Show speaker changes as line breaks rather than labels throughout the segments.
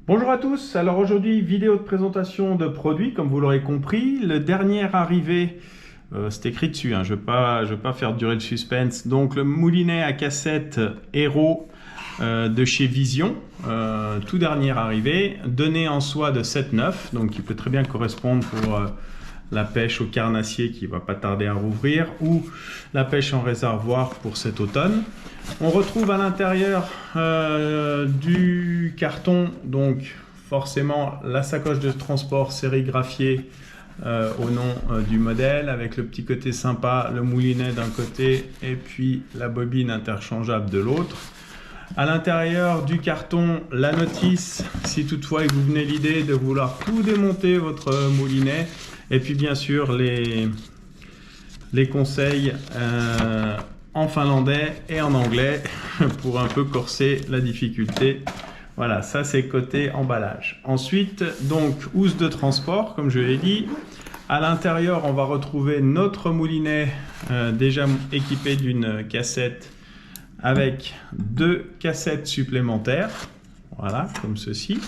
Bonjour à tous, alors aujourd'hui vidéo de présentation de produits comme vous l'aurez compris. Le dernier arrivé, c'est écrit dessus, je ne veux pas faire durer le suspense. Donc le moulinet à cassette Hero de chez Vision, tout dernier arrivé, donné en soie de 7,9, donc qui peut très bien correspondre pour la pêche au carnassier qui va pas tarder à rouvrir ou la pêche en réservoir pour cet automne. On retrouve à l'intérieur du carton donc forcément la sacoche de transport sérigraphiée au nom du modèle avec le petit côté sympa, le moulinet d'un côté et puis la bobine interchangeable de l'autre. À l'intérieur du carton, la notice, si toutefois il vous venait l'idée de vouloir tout démonter votre moulinet. Et puis bien sûr les conseils en finlandais et en anglais pour un peu corser la difficulté. Voilà, ça c'est côté emballage. Ensuite, donc, housse de transport, comme je l'ai dit. À l'intérieur, on va retrouver notre moulinet déjà équipé d'une cassette avec 2 cassettes supplémentaires. Voilà, comme ceci.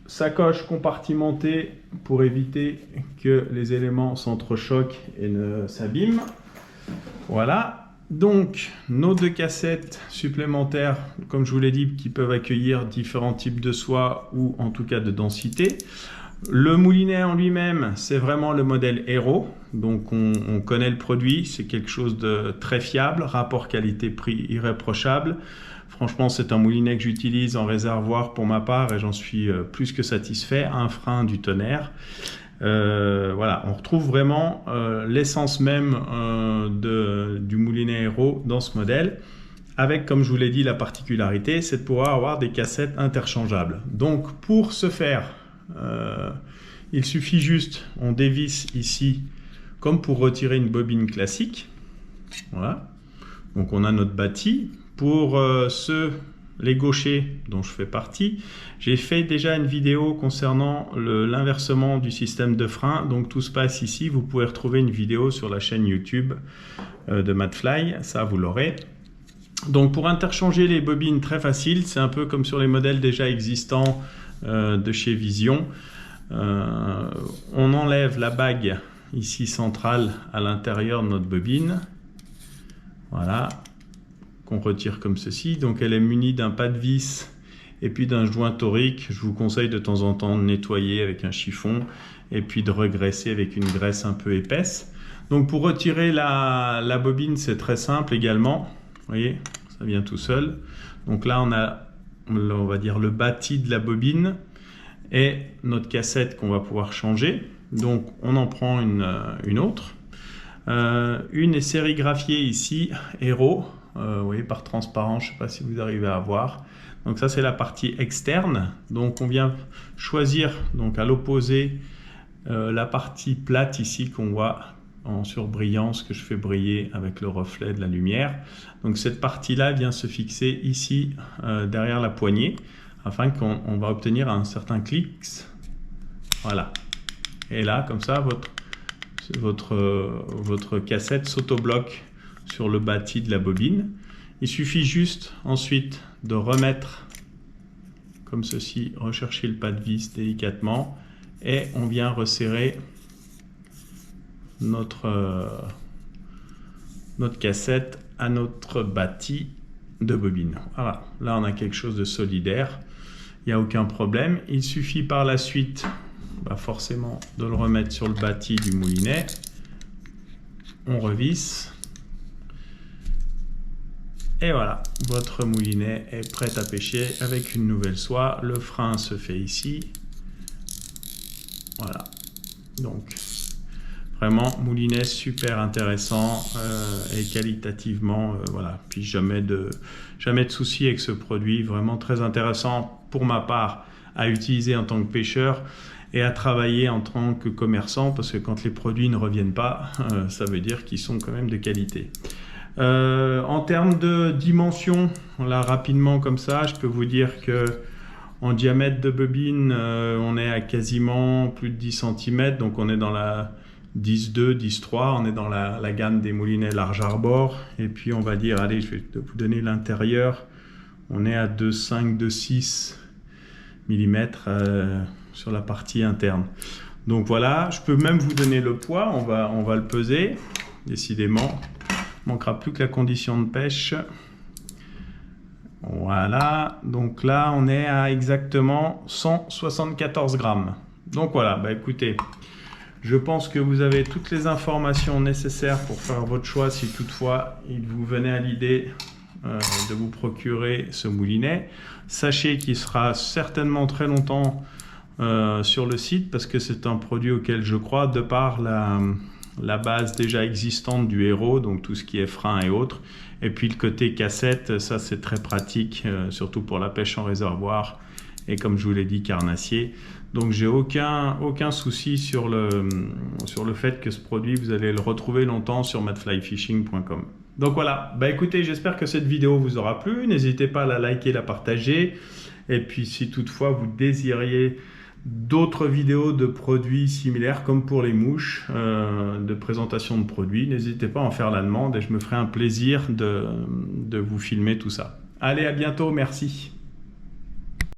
Sacoche compartimentée pour éviter que les éléments s'entrechoquent et ne s'abîment. Voilà, donc nos 2 cassettes supplémentaires, comme je vous l'ai dit, qui peuvent accueillir différents types de soie ou en tout cas de densité. Le moulinet en lui-même, c'est vraiment le modèle Hero, donc on connaît le produit, c'est quelque chose de très fiable, rapport qualité-prix irréprochable. Franchement, c'est un moulinet que j'utilise en réservoir pour ma part et j'en suis plus que satisfait. Un frein du tonnerre. Voilà, on retrouve vraiment l'essence même du moulinet Hero dans ce modèle. Avec, comme je vous l'ai dit, la particularité, c'est de pouvoir avoir des cassettes interchangeables. Donc, pour ce faire, il suffit juste, on dévisse ici, comme pour retirer une bobine classique. Voilà. Donc, on a notre bâti. Pour les gauchers dont je fais partie, j'ai fait déjà une vidéo concernant l'inversement du système de frein. Donc tout se passe ici. Vous pouvez retrouver une vidéo sur la chaîne YouTube de Madfly. Ça, vous l'aurez. Donc pour interchanger les bobines, très facile. C'est un peu comme sur les modèles déjà existants de chez Vision. On enlève la bague ici centrale à l'intérieur de notre bobine. Voilà. Qu'on retire comme ceci. Donc elle est munie d'un pas de vis et puis d'un joint torique. Je vous conseille de temps en temps de nettoyer avec un chiffon et puis de regraisser avec une graisse un peu épaisse. Donc pour retirer la bobine, c'est très simple également. Vous voyez, ça vient tout seul. Donc là on a, on va dire, le bâti de la bobine et notre cassette qu'on va pouvoir changer. Donc on en prend une autre. Une est sérigraphiée ici, Hero. Vous voyez, par transparent, je ne sais pas si vous arrivez à voir. Donc ça c'est la partie externe. Donc on vient choisir donc à l'opposé la partie plate ici qu'on voit en surbrillance que je fais briller avec le reflet de la lumière. Donc cette partie là vient se fixer ici derrière la poignée afin qu'on va obtenir un certain clic. Voilà. Et là comme ça votre cassette s'autobloque sur le bâti de la bobine. Il suffit juste ensuite de remettre comme ceci, rechercher le pas de vis délicatement et on vient resserrer notre cassette à notre bâti de bobine. Voilà, là on a quelque chose de solidaire, il n'y a aucun problème. Il suffit par la suite forcément de le remettre sur le bâti du moulinet. On revisse. Et voilà, votre moulinet est prêt à pêcher avec une nouvelle soie. Le frein se fait ici. Voilà. Donc, vraiment, moulinet super intéressant et qualitativement, voilà. Puis jamais de soucis avec ce produit. Vraiment très intéressant pour ma part à utiliser en tant que pêcheur et à travailler en tant que commerçant parce que quand les produits ne reviennent pas, ça veut dire qu'ils sont quand même de qualité. En termes de dimension, là rapidement comme ça, je peux vous dire que en diamètre de bobine, on est à quasiment plus de 10 cm, donc on est dans la 10.2, 10.3, on est dans la gamme des moulinets large arbor, et puis on va dire, allez, je vais vous donner l'intérieur, on est à 2.5, 2.6, mm sur la partie interne. Donc voilà, je peux même vous donner le poids, on va le peser. Décidément, il ne manquera plus que la condition de pêche. Voilà, donc là on est à exactement 174 grammes. Donc voilà, bah écoutez, je pense que vous avez toutes les informations nécessaires pour faire votre choix si toutefois il vous venait à l'idée de vous procurer ce moulinet. Sachez qu'il sera certainement très longtemps sur le site parce que c'est un produit auquel je crois de par la base déjà existante du Hero, donc tout ce qui est frein et autres. Et puis le côté cassette, ça c'est très pratique, surtout pour la pêche en réservoir et comme je vous l'ai dit, carnassier. Donc j'ai aucun souci sur le fait que ce produit, vous allez le retrouver longtemps sur madflyfishing.com. Donc voilà, bah écoutez, j'espère que cette vidéo vous aura plu. N'hésitez pas à la liker, la partager. Et puis si toutefois vous désiriez d'autres vidéos de produits similaires comme pour les mouches, de présentation de produits, n'hésitez pas à en faire la demande et je me ferai un plaisir de vous filmer tout ça. Allez, à bientôt, merci.